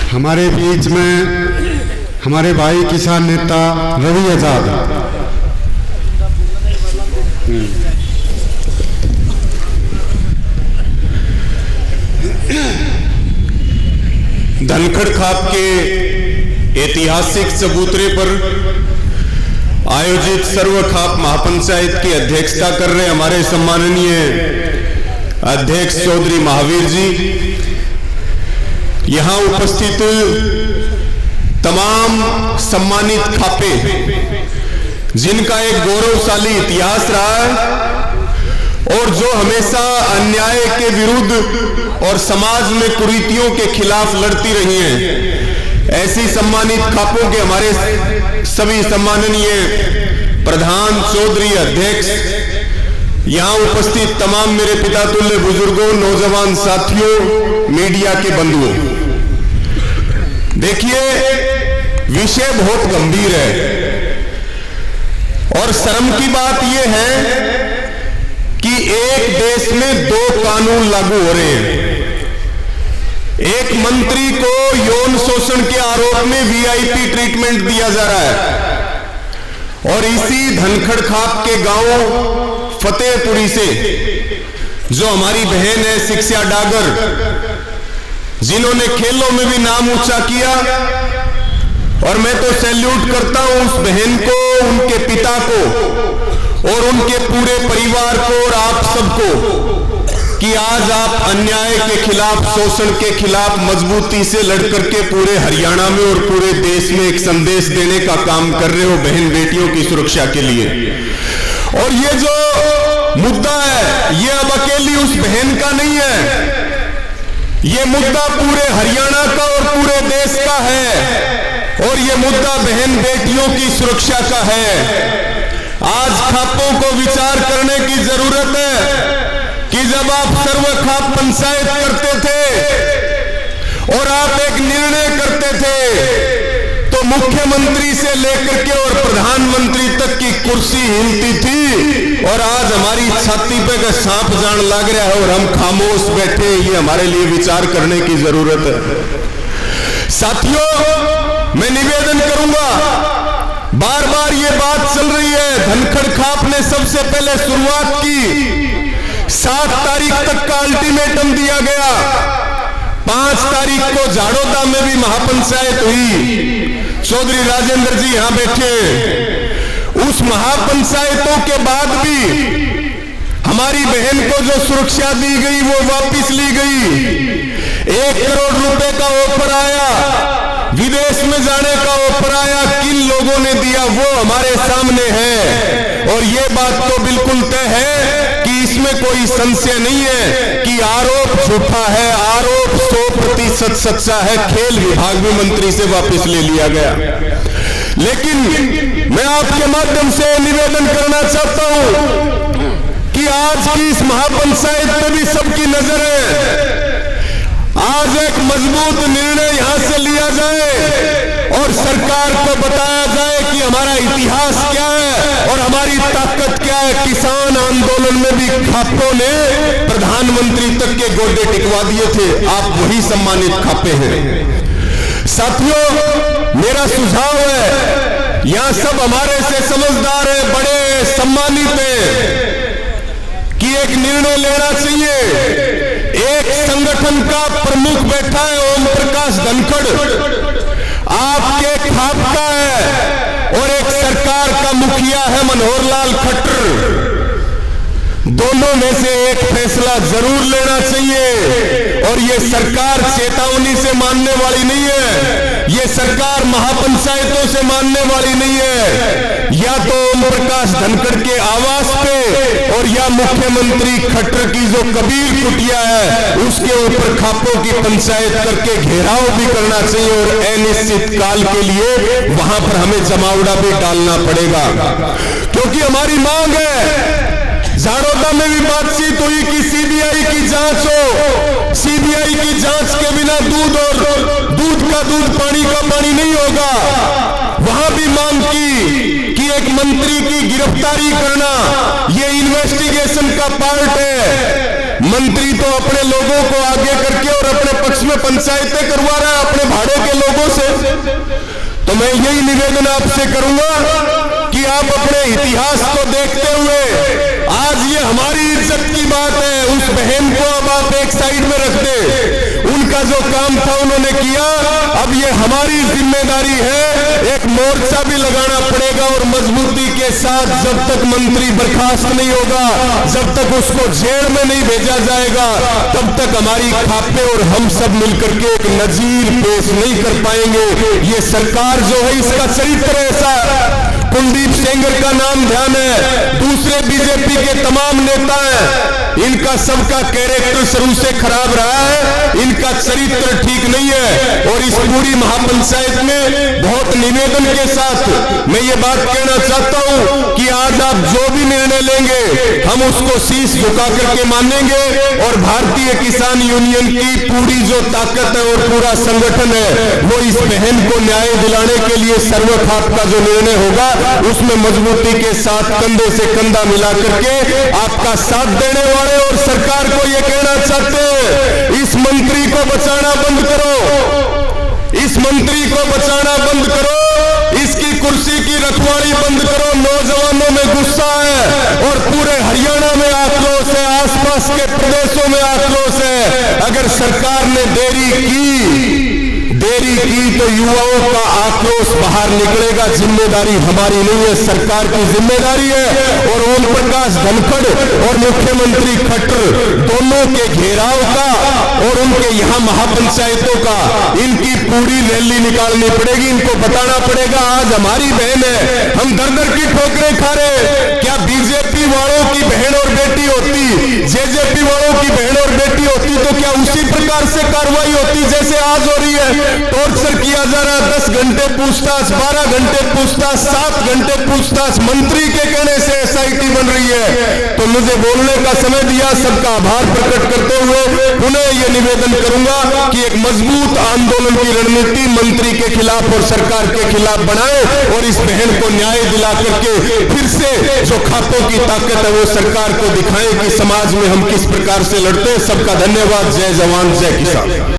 हमारे बीच में हमारे भाई किसान नेता रवि आजाद। धनखड़ खाप के ऐतिहासिक चबूतरे पर आयोजित सर्व खाप महापंचायत की अध्यक्षता कर रहे हमारे सम्माननीय अध्यक्ष चौधरी महावीर जी, यहां उपस्थित तमाम सम्मानित खापे जिनका एक गौरवशाली इतिहास रहा है और जो हमेशा अन्याय के विरुद्ध और समाज में कुरीतियों के खिलाफ लड़ती रही हैं, ऐसी सम्मानित खापों के हमारे सभी सम्माननीय प्रधान, चौधरी, अध्यक्ष, यहां उपस्थित तमाम मेरे पिता तुल्य बुजुर्गों, नौजवान साथियों, मीडिया के बंधुओं, देखिए विषय बहुत गंभीर है और शर्म की बात यह है कि एक देश में दो कानून लागू हो रहे हैं। एक मंत्री को यौन शोषण के आरोप में वीआईपी ट्रीटमेंट दिया जा रहा है और इसी धनखड़ खाप के गांव फतेहपुरी से जो हमारी बहन है शिक्षा डागर, जिन्होंने खेलों में भी नाम ऊंचा किया, और मैं तो सैल्यूट करता हूं उस बहन को, उनके पिता को और उनके पूरे परिवार को और आप सबको कि आज आप अन्याय के खिलाफ, शोषण के खिलाफ मजबूती से लड़कर के पूरे हरियाणा में और पूरे देश में एक संदेश देने का काम कर रहे हो बहन बेटियों की सुरक्षा के लिए। और ये जो मुद्दा है ये अब अकेली उस बहन का नहीं है, ये मुद्दा पूरे हरियाणा का और पूरे देश का है और ये मुद्दा बहन बेटियों की सुरक्षा का है। आज खापों को विचार करने की जरूरत है कि जब आप सर्व खाप पंचायत करते थे और आप एक निर्णय करते थे तो मुख्यमंत्री से लेकर के और प्रधानमंत्री तक की कुर्सी हिलती थी और आज हमारी छाती पे का सांप जान लग रहा है और हम खामोश बैठे, ये हमारे लिए विचार करने की जरूरत है। साथियों, मैं निवेदन करूंगा, बार बार ये बात चल रही है, धनखड़ खाप ने सबसे पहले शुरुआत की, 7 तारीख तक का अल्टीमेटम दिया गया, 5 तारीख को झाड़ोदा में भी महापंचायत हुई, चौधरी राजेंद्र जी यहां बैठे। उस महापंचायतों के बाद भी हमारी बहन को जो सुरक्षा दी गई वो वापस ली गई। 1 करोड़ रुपए का ऑफर आया, विदेश में जाने का ऑफर आया, किन लोगों ने दिया वो हमारे सामने है और ये बात तो बिल्कुल तय है कि इसमें कोई संशय नहीं है कि आरोप झूठा है, आरोप 100% सच्चा है। खेल विभाग भी मंत्री से वापस ले लिया गया। लेकिन मैं आपके माध्यम से निवेदन करना चाहता हूं कि आज की इस महापंचायत पे भी सबकी नजर है। आज एक मजबूत निर्णय यहां से लिया जाए और सरकार को बताया जाए कि हमारा इतिहास क्या है और हमारी ताकत क्या है। किसान आंदोलन में भी खापों ने प्रधानमंत्री तक के गोडे टिकवा दिए थे, आप वही सम्मानित खापे हैं। साथियों, मेरा सुझाव है, यहां सब हमारे से समझदार है, बड़े सम्मानित हैं कि एक निर्णय लेना चाहिए। एक संगठन का प्रमुख बैठा है ओम प्रकाश धनखड़, आपके खाप का है, और एक सरकार का मुखिया है मनोहर लाल खट्टर। दोनों में से एक फैसला जरूर लेना चाहिए और ये सरकार चेतावनी से मानने वाली नहीं है, ये सरकार महापंचायतों से मानने वाली नहीं है। या तो ओम प्रकाश धनखड़ के आवास पे और या मुख्यमंत्री खट्टर की जो कबीर कुटिया है उसके ऊपर खापों की पंचायत करके घेराव भी करना चाहिए और अनिश्चित काल के लिए वहां पर हमें जमावड़ा भी डालना पड़ेगा, क्योंकि हमारी मांग है। झाड़ोदा में भी बातचीत हुई कि सीबीआई की जांच हो, सीबीआई की जांच के बिना दूध और दूध का दूध, पानी का पानी नहीं होगा। वहां भी मांग की कि एक मंत्री की गिरफ्तारी करना ये इन्वेस्टिगेशन का पार्ट है। मंत्री तो अपने लोगों को आगे करके और अपने पक्ष में पंचायतें करवा रहा है, अपने भाड़े से। तो मैं यही निवेदन आपसे करूंगा कि आप अपने इतिहास को देखते हुए, आज ये हमारी इज्जत की बात है, उस बहन को अब आप एक साइड में रख दे। उनका जो काम था उन्होंने किया, अब ये हमारी जिम्मेदारी है, एक मोर्चा भी लगाना पड़ेगा और मजबूती के साथ जब तक मंत्री बर्खास्त नहीं होगा, जब तक उसको जेल में नहीं भेजा जाएगा, तब तक हमारी खापे और हम सब मिलकर के एक नजीर पेश नहीं कर पाएंगे। ये सरकार जो है इसका चरित्र ऐसा, कुलदीप सेंगर का नाम ध्यान है, दूसरे बीजेपी के तमाम नेता हैं, इनका सबका कैरेक्टर शुरू से खराब रहा है, इनका चरित्र ठीक नहीं है। और इस पूरी महापंचायत में बहुत निवेदन के साथ मैं ये बात कहना चाहता हूं कि आज आप जो भी निर्णय लेंगे हम उसको शीश झुका करके मानेंगे और भारतीय किसान यूनियन की पूरी जो ताकत है और पूरा संगठन है वो इस बहन को न्याय दिलाने के लिए सर्वखाप का जो निर्णय होगा उसमें मजबूती के साथ कंधे से कंधा मिला करके आपका साथ देने वाले और सरकार को यह कहना चाहते हैं, इस मंत्री को बचाना बंद करो, इस मंत्री को बचाना बंद करो, इसकी कुर्सी की रखवाली बंद करो। नौजवानों में गुस्सा है और पूरे हरियाणा में आक्रोश है, आसपास के प्रदेशों में आक्रोश है। अगर सरकार ने देरी की तो युवाओं का आक्रोश बाहर निकलेगा। जिम्मेदारी हमारी नहीं है, सरकार की जिम्मेदारी है। और ओम प्रकाश धनखड़ और मुख्यमंत्री खट्टर दोनों के घेराव का और उनके यहाँ महापंचायतों का इनकी पूरी रैली निकालनी पड़ेगी। इनको बताना पड़ेगा आज हमारी बहन है, हम दर दर की ठोकरें खा रहे। क्या बीजेपी वालों की बहन और बेटी होती, जेजेपी वालों की बहन और बेटी होती तो क्या उसी प्रकार से कार्रवाई होती जैसे आज हो रही है? टॉर्चर किया जा रहा है, 10 घंटे पूछताछ, 12 घंटे पूछताछ, 7 घंटे पूछताछ, मंत्री के कहने से एसआईटी बन रही है। तो मुझे बोलने का समय दिया, सबका आभार प्रकट करते हुए पुनः ये निवेदन करूंगा कि एक मजबूत आंदोलन की रणनीति मंत्री के खिलाफ और सरकार के खिलाफ बनाए और इस बहन को न्याय दिला करके फिर से जो खापों की ताकत है वो सरकार को दिखाएं कि समाज में हम किस प्रकार से लड़ते हैं। सबका धन्यवाद। जय जवान जय किसान।